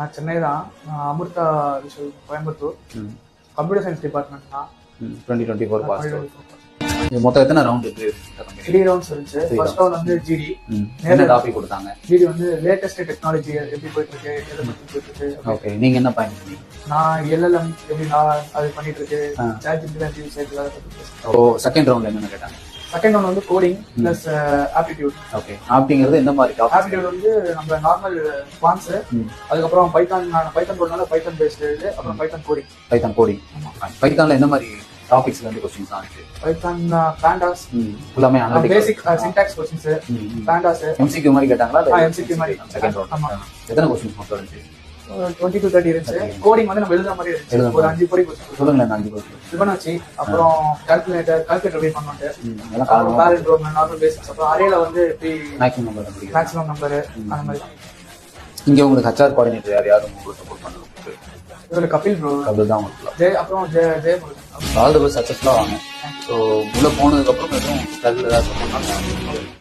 நான் சென்னை தான். நான் அமிர்தா விஷுவல் கோயம்புத்தூர். கம்ப்யூட்டர் சயின்ஸ் டிபார்ட்மெண்ட் தான். 2024 பாஸ். மொத்தம் எத்தனை ரவுண்ட் இருக்கு? 3 ரவுண்ட்ஸ் இருந்துச்சு. ஃபர்ஸ்ட் ரவுண்ட் வந்து ஜிடி. என்ன டாபிக் கொடுத்தாங்க? ஜிடி வந்து லேட்டஸ்ட் டெக்னாலஜி எப்படி போயிட்டு இருக்கு, எதை பத்தி போயிட்டு இருக்கு. ஓகே, நீங்க என்ன பண்ணீங்க? நான் எல்எல்எம் எப்படி நான் அது பண்ணிட்டு இருக்கு, சாட் ஜிபிடி யூசேஜ் அதை பத்தி பேசுறேன். ஓ, செகண்ட் ரவுண்ட்ல என்ன கேட்டாங்க? செகண்ட் ரவுண்ட் வந்து கோடிங் பிளஸ் ஆப்டிடியூட். ஓகே, ஆப்டிங்கிறது எந்த மாதிரி டாபிக்? ஆப்டிடியூட் வந்து நம்ம நார்மல் குவான்ஸ், அதுக்கப்புறம் பைத்தான் போடுறதுனால பைத்தான் பேஸ்டு, அப்புறம் பைத்தான் கோடிங். பைத்தான்ல என்ன மாதிரி டாபிக்ஸ்ல இருந்து क्वेश्चंस ஆச்சு? பைத்தான் பாண்டாஸ் எல்லாமே அனலிட்டிக் பேசிக் சின்டாக்ஸ் क्वेश्चंस. பாண்டாஸ் எம்சிக்யூ மாதிரி கேட்டாங்களா? எம்சிக்யூ மாதிரி. Second round. ஆமா. எத்தனை क्वेश्चंस மொத்தம் இருந்துச்சு? 20 to 30 இருந்துச்சு. கோடிங் வந்து நம்ம எழுதுற மாதிரி இருந்துச்சு. ஒரு 5 கோடி क्वेश्चन. சொல்லுங்க. 5 क्वेश्चन. ஃபிபனாச்சி, அப்புறம் கால்குலேட்டர் எப்படி பண்ணனும், எல்லாம் பேரண்ட் ரோல் நார்மல் பேசிக்ஸ், அப்புறம் அரேல வந்து எப்படி மேக்ஸிமம் நம்பர் கண்டுபிடிக்கிறது, மேக்ஸிமம் நம்பர் அந்த மாதிரி. இங்க உங்களுக்கு ஹச்ஆர் கோஆர்டினேட்டர் யாரும் உங்களுக்கு சப்போர்ட் பண்ணுவாங்க? இதுல கபில் ப்ரோ அதுதான் உங்களுக்கு. அப்புறம் ஜெயமுருகன். ஆல் தி பெஸ்ட், சக்சஸ்ஃபுல்லா வாங்க. ஸோ உள்ள போனதுக்கு அப்புறம் எதுவும் ஏதாவது சப்போர்ட் பண்ணாங்க?